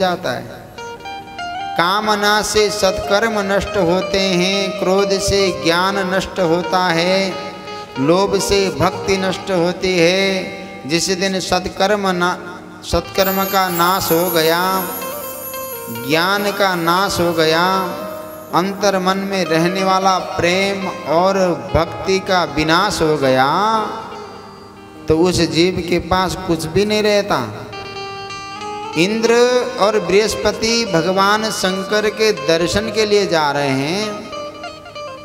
जाता है। कामना से सत्कर्म नष्ट होते हैं, क्रोध से ज्ञान नष्ट होता है, लोभ से भक्ति नष्ट होती है। जिस दिन सत्कर्म का नाश हो गया, ज्ञान का नाश हो गया, अंतर मन में रहने वाला प्रेम और भक्ति का विनाश हो गया, तो उस जीव के पास कुछ भी नहीं रहता। इंद्र और बृहस्पति भगवान शंकर के दर्शन के लिए जा रहे हैं।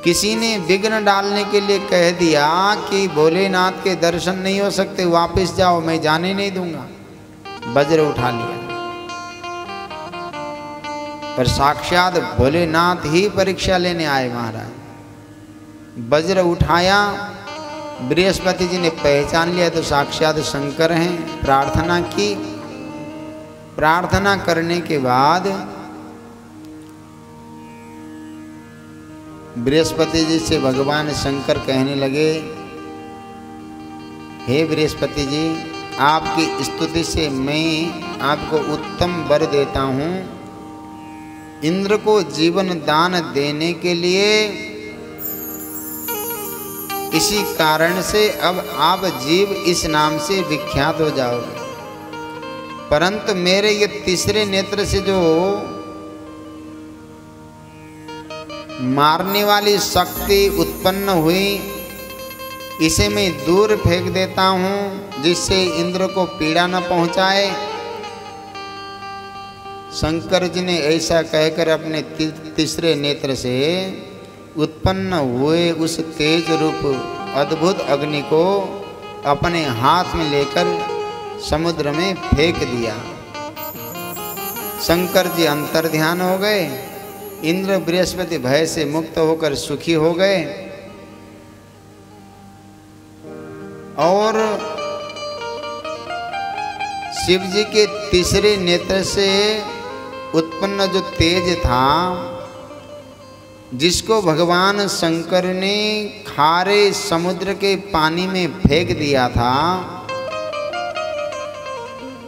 किसी ने विघ्न डालने के लिए कह दिया कि भोलेनाथ के दर्शन नहीं हो सकते, वापस जाओ, मैं जाने नहीं दूंगा। वज्र उठा लिया, पर साक्षात भोलेनाथ ही परीक्षा लेने आए महाराज। वज्र उठाया, बृहस्पति जी ने पहचान लिया तो साक्षात शंकर हैं। प्रार्थना की, प्रार्थना करने के बाद बृहस्पति जी से भगवान शंकर कहने लगे, हे बृहस्पति जी, आपकी स्तुति से मैं आपको उत्तम वर देता हूँ। इंद्र को जीवन दान देने के लिए इसी कारण से अब आप जीव इस नाम से विख्यात हो जाओगे। परंतु मेरे ये तीसरे नेत्र से जो मारने वाली शक्ति उत्पन्न हुई, इसे मैं दूर फेंक देता हूँ, जिससे इंद्र को पीड़ा न पहुँचाए। शंकर जी ने ऐसा कहकर अपने तीसरे नेत्र से उत्पन्न हुए उस तेज रूप अद्भुत अग्नि को अपने हाथ में लेकर समुद्र में फेंक दिया। शंकर जी अंतर ध्यान हो गए। इंद्र बृहस्पति भय से मुक्त होकर सुखी हो गए और शिव जी के तीसरे नेत्र से उत्पन्न जो तेज था, जिसको भगवान शंकर ने खारे समुद्र के पानी में फेंक दिया था,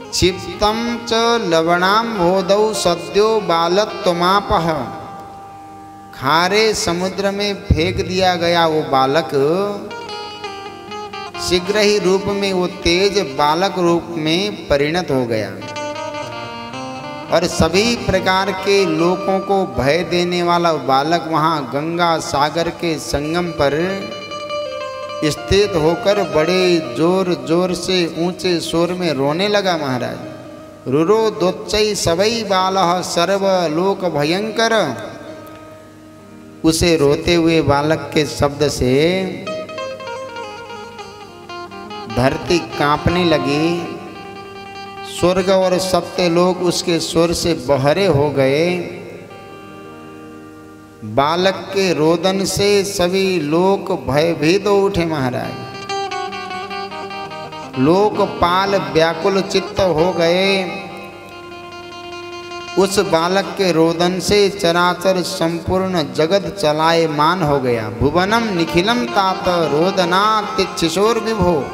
क्षिप्तम च लवणाम्भोदौ सद्यो बालत्वमापः, खारे समुद्र में फेंक दिया गया वो बालक शीघ्र ही रूप में वो तेज बालक रूप में परिणत हो गया और सभी प्रकार के लोगों को भय देने वाला बालक वहाँ गंगा सागर के संगम पर स्थित होकर बड़े जोर जोर से ऊंचे स्वर में रोने लगा महाराज। रुरो दोच्चै सबई बालः सर्व लोक भयंकर। उसे रोते हुए बालक के शब्द से धरती कांपने लगी, स्वर्ग और सत्य लोग उसके स्वर से बहरे हो गए। बालक के रोदन से सभी लोग भयभीत हो उठे महाराज। लोकपाल व्याकुल चित्त हो गए। उस बालक के रोदन से चराचर संपूर्ण जगत चलायमान हो गया। भुवनम निखिलम तात रोदनात् तिच्छिशोर विभो।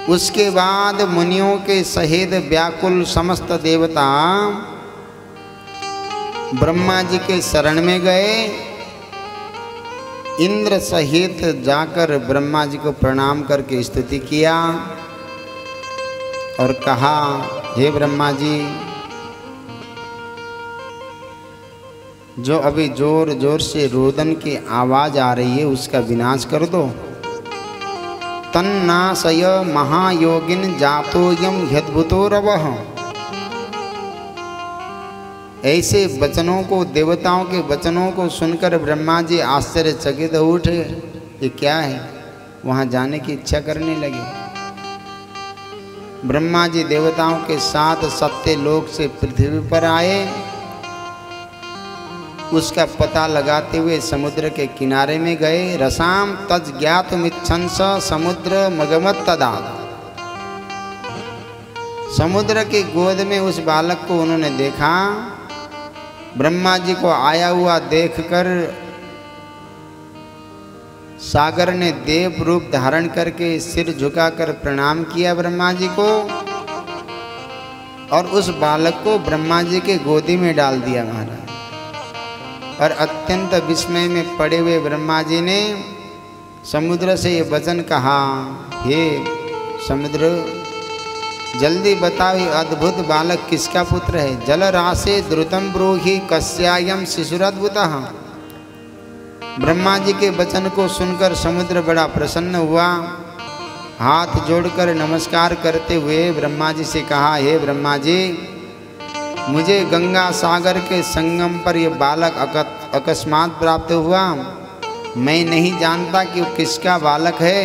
उसके बाद मुनियों के सहित व्याकुल समस्त देवता ब्रह्मा जी के शरण में गए। इंद्र सहित जाकर ब्रह्मा जी को प्रणाम करके स्तुति किया और कहा, हे ब्रह्मा जी, जो अभी जोर जोर से रोदन की आवाज आ रही है उसका विनाश कर दो। तन्नाशय महायोगिन जातोयम ह्यद्भुतो रवः। ऐसे वचनों को, देवताओं के वचनों को सुनकर ब्रह्मा जी आश्चर्यचकित उठे। ये क्या है? वहाँ जाने की इच्छा करने लगे। ब्रह्मा जी देवताओं के साथ सत्य लोक से पृथ्वी पर आए। उसका पता लगाते हुए समुद्र के किनारे में गए। रसाम तज ज्ञातुमिच्छंस समुद्र मगमत तदा। समुद्र की गोद में उस बालक को उन्होंने देखा। ब्रह्मा जी को आया हुआ देखकर सागर ने देव रूप धारण करके सिर झुकाकर प्रणाम किया ब्रह्मा जी को और उस बालक को ब्रह्मा जी के गोदी में डाल दिया महाराज। और अत्यंत विस्मय में पड़े हुए ब्रह्मा जी ने समुद्र से ये वचन कहा, हे समुद्र, जल्दी बताओ ये अद्भुत बालक किसका पुत्र है? जल राशे द्रुतम ब्रूहि कस्यायम शिशुरद्भुतः। ब्रह्मा जी के वचन को सुनकर समुद्र बड़ा प्रसन्न हुआ। हाथ जोड़कर नमस्कार करते हुए ब्रह्मा जी से कहा, हे ब्रह्मा जी, मुझे गंगा सागर के संगम पर यह बालक अकस्मात प्राप्त हुआ। मैं नहीं जानता कि वो किसका बालक है।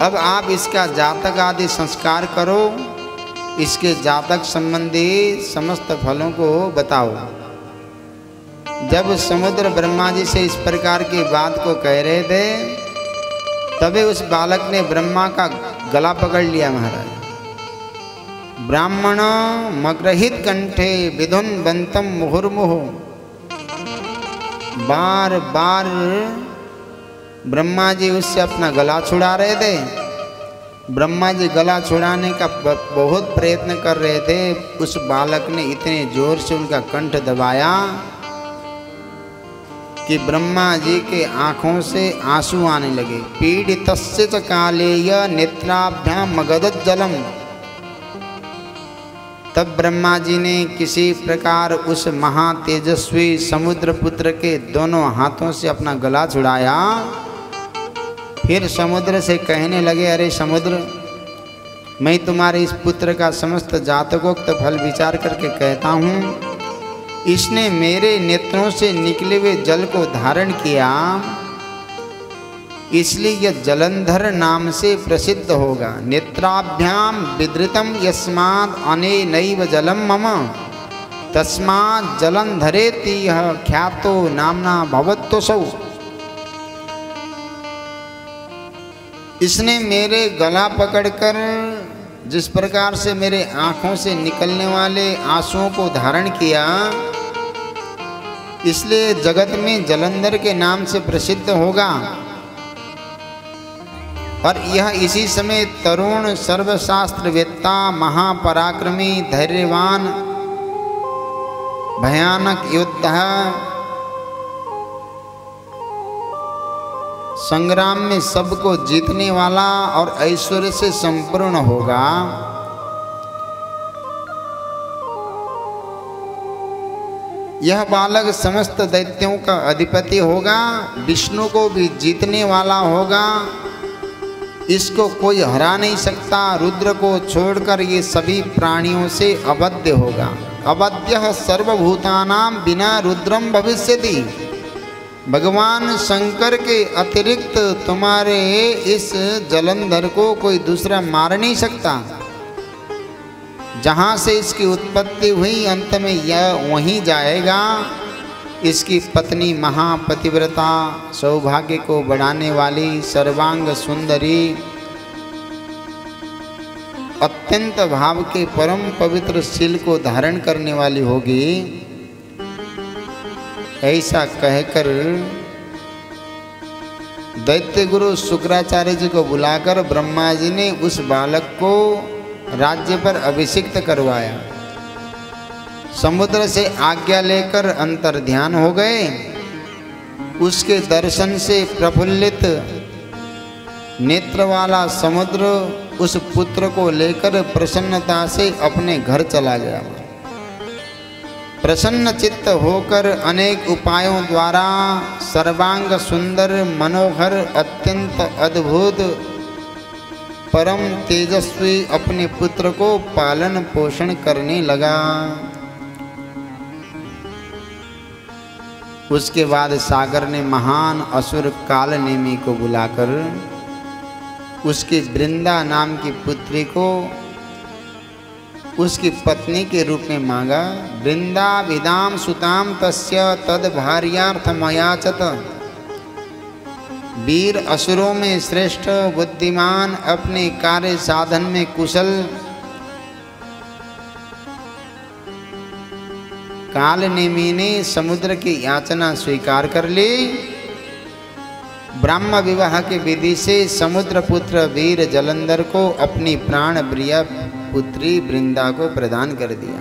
अब आप इसका जातक आदि संस्कार करो, इसके जातक संबंधी समस्त फलों को बताओ। जब समुद्र ब्रह्मा जी से इस प्रकार की बात को कह रहे थे, तभी उस बालक ने ब्रह्मा का गला पकड़ लिया महाराज। ब्राह्मण मग्रहित कंठे विधुन बंतम मुहुर्मुहु। बार बार ब्रह्मा जी उससे अपना गला छुड़ा रहे थे। ब्रह्मा जी गला छुड़ाने का बहुत प्रयत्न कर रहे थे। उस बालक ने इतने जोर से उनका कंठ दबाया कि ब्रह्मा जी के आंखों से आंसू आने लगे। पीड़ितस्य च कालेय नेत्राभ्याम मगधत जलम। तब ब्रह्मा जी ने किसी प्रकार उस महातेजस्वी समुद्र पुत्र के दोनों हाथों से अपना गला छुड़ाया। फिर समुद्र से कहने लगे, अरे समुद्र, मैं तुम्हारे इस पुत्र का समस्त जातकोक्त फल विचार करके कहता हूँ। इसने मेरे नेत्रों से निकले हुए जल को धारण किया, इसलिए यह जलंधर नाम से प्रसिद्ध होगा। नेत्राभ्याम विधृतम यस्मात् अनेनैव जलम मम तस्मात् जलंधरेति यः ख्यातो नामना भवत्वसौ। इसने मेरे गला पकड़कर जिस प्रकार से मेरे आँखों से निकलने वाले आंसुओं को धारण किया, इसलिए जगत में जलंधर के नाम से प्रसिद्ध होगा। और यह इसी समय तरुण सर्वशास्त्रवेत्ता महापराक्रमी धैर्यवान भयानक योद्धा संग्राम में सबको जीतने वाला और ऐश्वर्य से संपूर्ण होगा। यह बालक समस्त दैत्यों का अधिपति होगा, विष्णु को भी जीतने वाला होगा। इसको कोई हरा नहीं सकता। रुद्र को छोड़कर ये सभी प्राणियों से अवध्य होगा। अवध्यः सर्वभूतानां बिना रुद्रम भविष्यति। भगवान शंकर के अतिरिक्त तुम्हारे इस जलंधर को कोई दूसरा मार नहीं सकता। जहाँ से इसकी उत्पत्ति हुई अंत में यह वहीं जाएगा। इसकी पत्नी महापतिव्रता, सौभाग्य को बढ़ाने वाली, सर्वांग सुंदरी, अत्यंत भाव के परम पवित्र शील को धारण करने वाली होगी। ऐसा कहकर दैत्य गुरु शुक्राचार्य जी को बुलाकर ब्रह्मा जी ने उस बालक को राज्य पर अभिषिक्त करवाया। समुद्र से आज्ञा लेकर अंतर ध्यान हो गए। उसके दर्शन से प्रफुल्लित नेत्र वाला समुद्र उस पुत्र को लेकर प्रसन्नता से अपने घर चला गया। प्रसन्न चित्त होकर अनेक उपायों द्वारा सर्वांग सुंदर, मनोहर, अत्यंत अद्भुत, परम तेजस्वी अपने पुत्र को पालन पोषण करने लगा। उसके बाद सागर ने महान असुर कालनेमी को बुलाकर उसकी वृंदा नाम की पुत्री को उसकी पत्नी के रूप में मांगा। वृंदा विदाम सुताम तस्य तद भार्यार्थमयाचत। वीर असुरों में श्रेष्ठ, बुद्धिमान, अपने कार्य साधन में कुशल, कालनेमी ने समुद्र की याचना स्वीकार कर ली। ब्रह्म विवाह के विधि से समुद्र पुत्र वीर जलंधर को अपनी प्राण प्रिय पुत्री वृंदा को प्रदान कर दिया।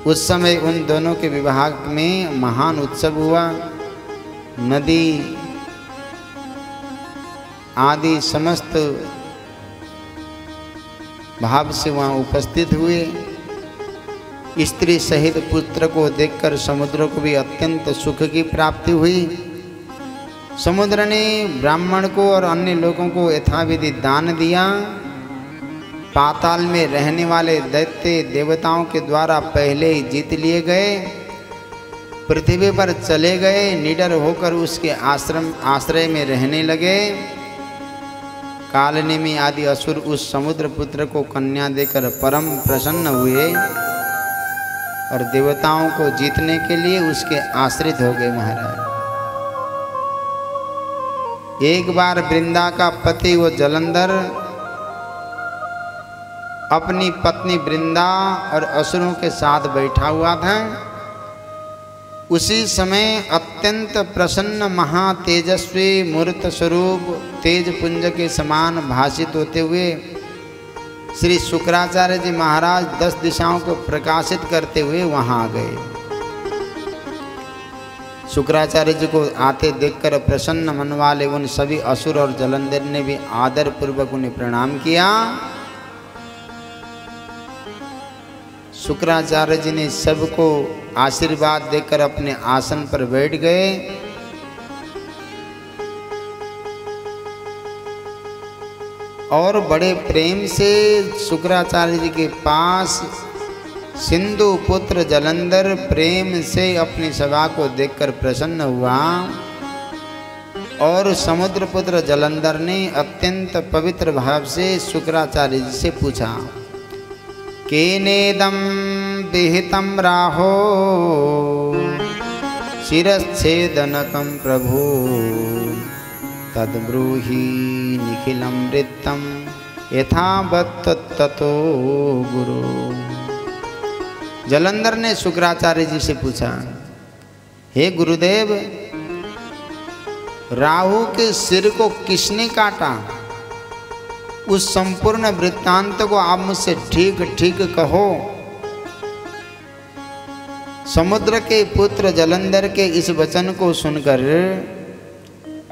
उस समय उन दोनों के विवाह में महान उत्सव हुआ। नदी आदि समस्त भाव से वहाँ उपस्थित हुए। स्त्री सहित पुत्र को देखकर समुद्र को भी अत्यंत सुख की प्राप्ति हुई। समुद्र ने ब्राह्मण को और अन्य लोगों को यथाविधि दान दिया। पाताल में रहने वाले दैत्य देवताओं के द्वारा पहले ही जीत लिए गए। पृथ्वी पर चले गए, निडर होकर उसके आश्रय में रहने लगे। कालनेमी आदि असुर उस समुद्र पुत्र को कन्या देकर परम प्रसन्न हुए और देवताओं को जीतने के लिए उसके आश्रित हो गए। महाराज, एक बार वृंदा का पति वो जलंधर अपनी पत्नी वृंदा और असुरों के साथ बैठा हुआ था। उसी समय अत्यंत प्रसन्न महातेजस्वी मूर्त स्वरूप तेज पुंज के समान भाषित होते हुए श्री शुक्राचार्य जी महाराज 10 दिशाओं को प्रकाशित करते हुए वहां आ गए। शुक्राचार्य जी को आते देखकर प्रसन्न मन वाले उन सभी असुर और जलंधर ने भी आदर पूर्वक उन्हें प्रणाम किया। शुक्राचार्य जी ने सबको आशीर्वाद देकर अपने आसन पर बैठ गए। और बड़े प्रेम से शुक्राचार्य जी के पास सिंधु पुत्र जलंधर प्रेम से अपनी सभा को देखकर प्रसन्न हुआ। और समुद्र पुत्र जलंधर ने अत्यंत पवित्र भाव से शुक्राचार्य जी से पूछा, केनेदं विहितं राहो शिरच्छेदनकं प्रभु तद्ब्रूहि निखिलं वृत्तं यथावत् ततो गुरु। जलंधर ने शुक्राचार्य जी से पूछा, हे गुरुदेव, राहु के सिर को किसने काटा? उस संपूर्ण वृत्तांत को आप मुझसे ठीक ठीक कहो। समुद्र के पुत्र जलंधर के इस वचन को सुनकर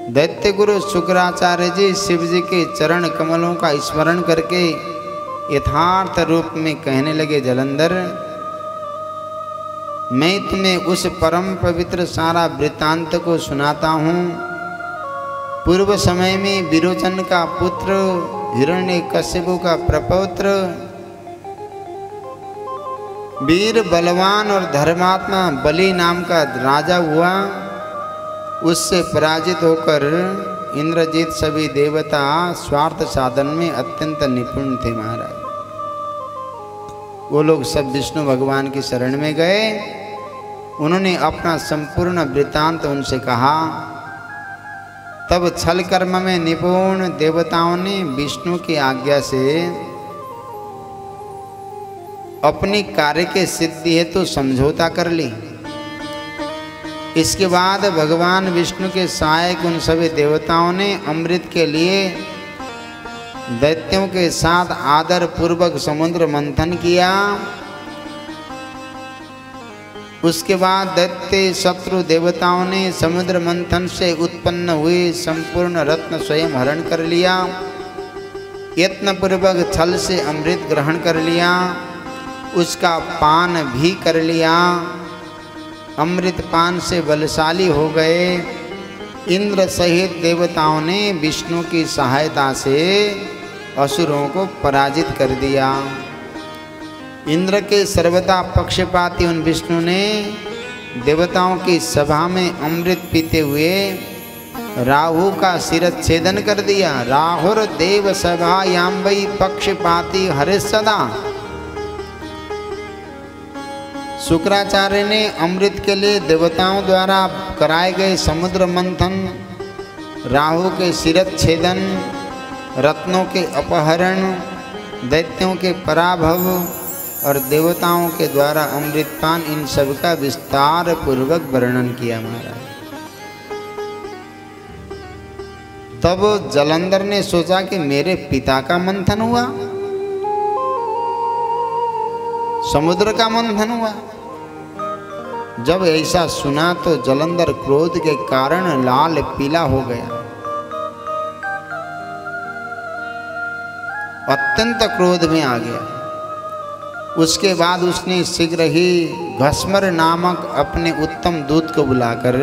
दैत्य गुरु शुक्राचार्य जी शिव जी के चरण कमलों का स्मरण करके यथार्थ रूप में कहने लगे, जलंधर, मैं तुम्हें उस परम पवित्र सारा वृत्तांत को सुनाता हूँ। पूर्व समय में विरोचन का पुत्र हिरण्यकश्यप का प्रपौत्र वीर बलवान और धर्मात्मा बलि नाम का राजा हुआ। उससे पराजित होकर इंद्रजीत सभी देवता स्वार्थ साधन में अत्यंत निपुण थे। महाराज, वो लोग सब विष्णु भगवान की शरण में गए। उन्होंने अपना संपूर्ण वृत्तांत उनसे कहा। तब छल कर्म में निपुण देवताओं ने विष्णु की आज्ञा से अपनी कार्य के सिद्धि हेतु समझौता कर ली। इसके बाद भगवान विष्णु के सहायक उन सभी देवताओं ने अमृत के लिए दैत्यों के साथ आदर पूर्वक समुद्र मंथन किया। उसके बाद दैत्य शत्रु देवताओं ने समुद्र मंथन से उत्पन्न हुए संपूर्ण रत्न स्वयं हरण कर लिया। यत्न पूर्वक छल से अमृत ग्रहण कर लिया, उसका पान भी कर लिया। अमृत पान से बलशाली हो गए। इंद्र सहित देवताओं ने विष्णु की सहायता से असुरों को पराजित कर दिया। इंद्र के सर्वदा पक्षपाती उन विष्णु ने देवताओं की सभा में अमृत पीते हुए राहु का शिरच्छेदन कर दिया। राहुर देव सभायां वै पक्षपाती हरे सदा। शुक्राचार्य ने अमृत के लिए देवताओं द्वारा कराए गए समुद्र मंथन, राहु के शिरच्छेदन, रत्नों के अपहरण, दैत्यों के पराभव और देवताओं के द्वारा अमृतपान, इन सब का विस्तार पूर्वक वर्णन किया। महाराज, तब जलंधर ने सोचा कि मेरे पिता का मंथन हुआ, समुद्र का मंथन हुआ। जब ऐसा सुना तो जलंधर क्रोध के कारण लाल पीला हो गया, अत्यंत क्रोध में आ गया। उसके बाद उसने शीघ्र ही घस्मर नामक अपने उत्तम दूत को बुलाकर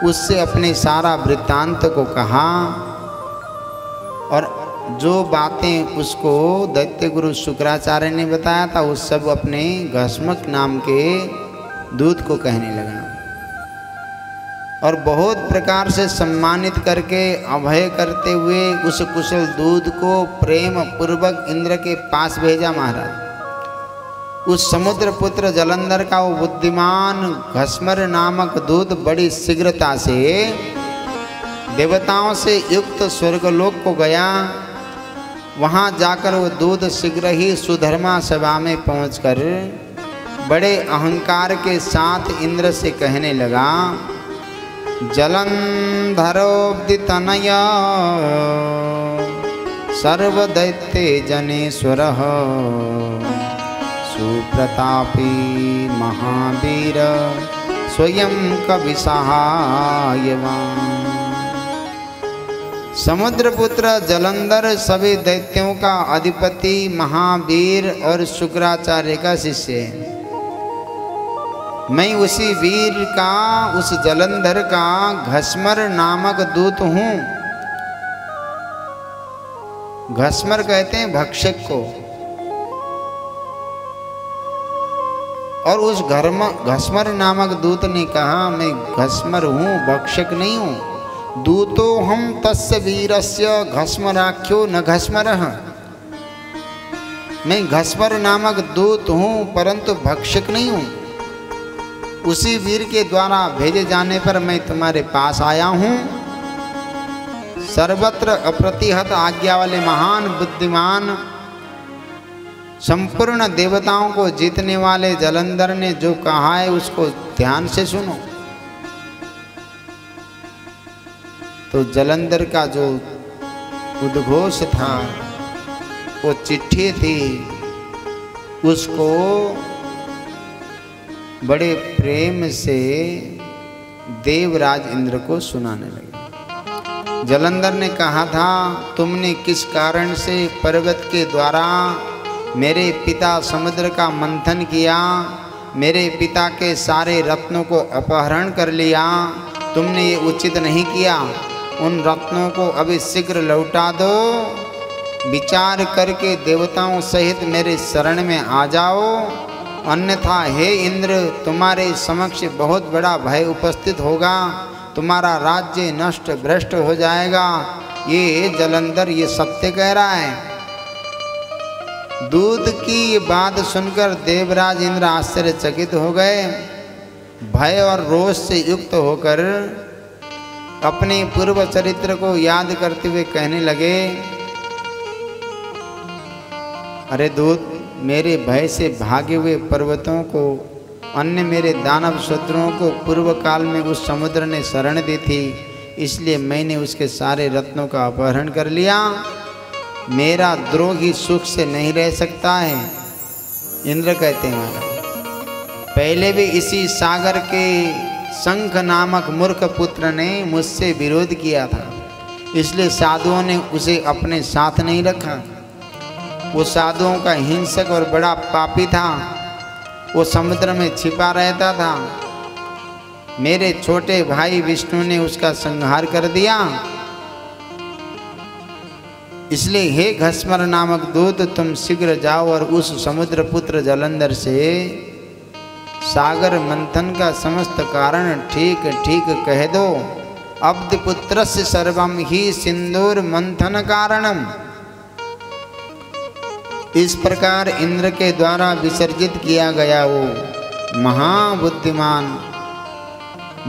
उससे अपने सारा वृत्तांत को कहा और जो बातें उसको दैत्य गुरु शुक्राचार्य ने बताया था उस सब अपने घस्मक नाम के दूत को कहने लगा और बहुत प्रकार से सम्मानित करके अभय करते हुए उस कुशल दूत को प्रेम पूर्वक इंद्र के पास भेजा। महाराज उस समुद्र पुत्र जलंधर का वो बुद्धिमान घस्मर नामक दूत बड़ी शीघ्रता से देवताओं से युक्त स्वर्गलोक को गया। वहाँ जाकर वो दूत शीघ्र ही सुधर्मा सभा में पहुंचकर बड़े अहंकार के साथ इंद्र से कहने लगा, जलंधरोब्धितनय सर्वदैत्य जनेश्वर सुप्रतापी महावीर स्वयं कवि सहायवान। समुद्रपुत्र जलंधर सभी दैत्यों का अधिपति महावीर और शुक्राचार्य का शिष्य है। मैं उसी वीर का उस जलंधर का घस्मर नामक दूत हूँ। घस्मर कहते हैं भक्षक को, और उस घस्मर नामक दूत ने कहा मैं घस्मर हूँ, भक्षक नहीं हूँ। दूतो हम तस्य वीरस्य घस्मराख्यो न घस्मरः। मैं घस्मर नामक दूत हूँ परंतु भक्षक नहीं हूँ। उसी वीर के द्वारा भेजे जाने पर मैं तुम्हारे पास आया हूँ। सर्वत्र अप्रतिहत आज्ञा वाले महान बुद्धिमान संपूर्ण देवताओं को जीतने वाले जलंधर ने जो कहा है उसको ध्यान से सुनो। तो जलंधर का जो उद्घोष था वो चिट्ठी थी, उसको बड़े प्रेम से देवराज इंद्र को सुनाने लगे। जलंधर ने कहा था, तुमने किस कारण से पर्वत के द्वारा मेरे पिता समुद्र का मंथन किया, मेरे पिता के सारे रत्नों को अपहरण कर लिया, तुमने ये उचित नहीं किया। उन रत्नों को अभी शीघ्र लौटा दो। विचार करके देवताओं सहित मेरे शरण में आ जाओ, अन्यथा हे इंद्र तुम्हारे समक्ष बहुत बड़ा भय उपस्थित होगा, तुम्हारा राज्य नष्ट भ्रष्ट हो जाएगा। ये जलंधर ये सत्य कह रहा है। दूत की ये बात सुनकर देवराज इंद्र आश्चर्यचकित हो गए। भय और रोष से युक्त होकर अपने पूर्व चरित्र को याद करते हुए कहने लगे, अरे दूत, मेरे भय से भागे हुए पर्वतों को, अन्य मेरे दानव शत्रुओं को पूर्व काल में उस समुद्र ने शरण दी थी, इसलिए मैंने उसके सारे रत्नों का अपहरण कर लिया। मेरा द्रोही सुख से नहीं रह सकता है। इंद्र कहते हैं महाराज, पहले भी इसी सागर के शंख नामक मूर्ख पुत्र ने मुझसे विरोध किया था, इसलिए साधुओं ने उसे अपने साथ नहीं रखा। वो साधुओं का हिंसक और बड़ा पापी था, वो समुद्र में छिपा रहता था। मेरे छोटे भाई विष्णु ने उसका संहार कर दिया। इसलिए हे घस्मर नामक दूत, तुम शीघ्र जाओ और उस समुद्र पुत्र जलंधर से सागर मंथन का समस्त कारण ठीक ठीक कह दो। अब्ध पुत्रस्य सर्वम ही सिंदूर मंथन कारणम। इस प्रकार इंद्र के द्वारा विसर्जित किया गया वो महाबुद्धिमान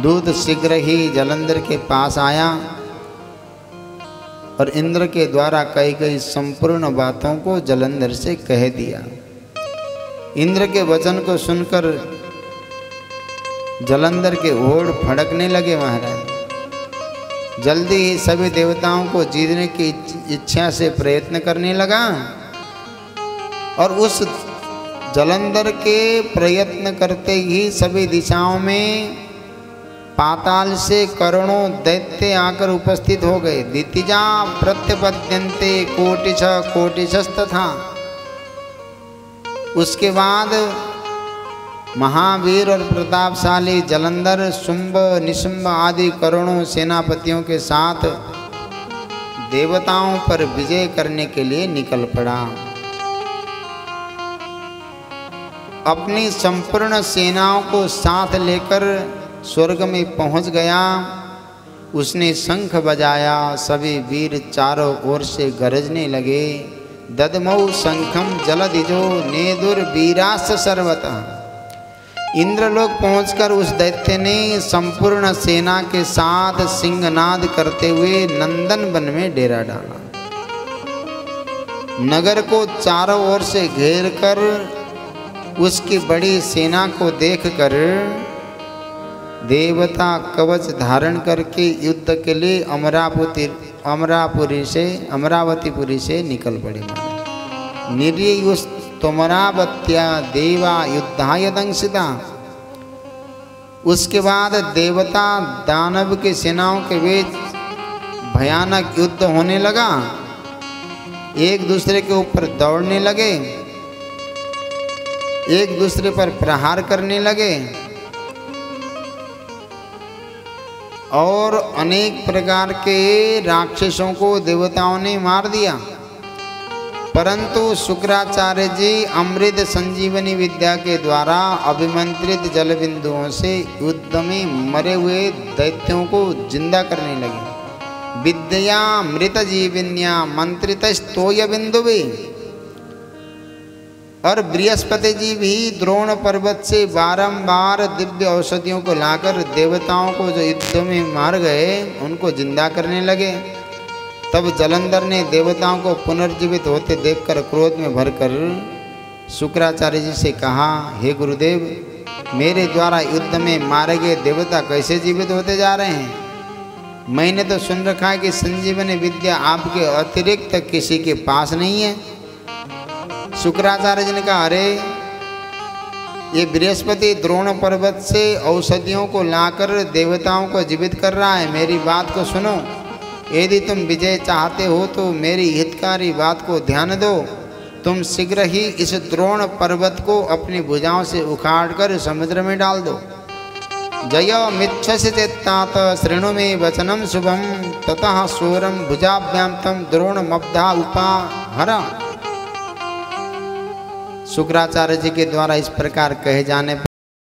दूत शीघ्र ही जलंधर के पास आया और इंद्र के द्वारा कही गई संपूर्ण बातों को जलंधर से कह दिया। इंद्र के वचन को सुनकर जलंधर के होठ फड़कने लगे। महाराज जल्दी ही सभी देवताओं को जीतने की इच्छा से प्रयत्न करने लगा और उस जलंधर के प्रयत्न करते ही सभी दिशाओं में पाताल से करोड़ों दैत्य आकर उपस्थित हो गए। दितिजा प्रत्यपद्यन्ते कोटिश कोटिशस्तथा। उसके बाद महावीर और प्रतापशाली जलंधर शुंभ निशुंभ आदि करोड़ों सेनापतियों के साथ देवताओं पर विजय करने के लिए निकल पड़ा। अपनी संपूर्ण सेनाओं को साथ लेकर स्वर्ग में पहुंच गया। उसने शंख बजाया, सभी वीर चारों ओर से गरजने लगे। ददमौ शंखम जलदिजो नेदुर वीरास सर्वतः। इंद्रलोक पहुंचकर उस दैत्य ने संपूर्ण सेना के साथ सिंहनाद करते हुए नंदन वन में डेरा डाला। नगर को चारों ओर से घेर कर उसकी बड़ी सेना को देखकर देवता कवच धारण करके युद्ध के लिए अमरावतीपुरी से निकल पड़े। निर्युस तोमरावत्या देवा युद्धाय दंसिता। उसके बाद देवता दानव की सेनाओं के बीच भयानक युद्ध होने लगा। एक दूसरे के ऊपर दौड़ने लगे, एक दूसरे पर प्रहार करने लगे और अनेक प्रकार के राक्षसों को देवताओं ने मार दिया। परंतु शुक्राचार्य जी अमृत संजीवनी विद्या के द्वारा अभिमंत्रित जल बिंदुओं से युद्ध में मरे हुए दैत्यों को जिंदा करने लगे। विद्या मृत जीविन्या मंत्रित स्तोय बिंदु भी। और बृहस्पति जी भी द्रोण पर्वत से बारंबार दिव्य औषधियों को लाकर देवताओं को जो युद्ध में मार गए उनको जिंदा करने लगे। तब जलंधर ने देवताओं को पुनर्जीवित होते देखकर क्रोध में भरकर शुक्राचार्य जी से कहा, हे गुरुदेव, मेरे द्वारा युद्ध में मारे गए देवता कैसे जीवित होते जा रहे हैं? मैंने तो सुन रखा है कि संजीवनी विद्या आपके अतिरिक्त किसी के पास नहीं है। शुक्राचार्य जी ने कहा, अरे ये बृहस्पति द्रोण पर्वत से औषधियों को लाकर देवताओं को जीवित कर रहा है। मेरी बात को सुनो। यदि तुम विजय चाहते हो तो मेरी हितकारी बात को ध्यान दो। तुम शीघ्र ही इस द्रोण पर्वत को अपनी भुजाओं से उखाड़कर समुद्र में डाल दो। जय मिच्छसि चेत्तात शृणु मे वचनम शुभम ततः शोरम भुजाभ्याम तम द्रोण मब्धा उपाहर। शुक्राचार्य जी के द्वारा इस प्रकार कहे जाने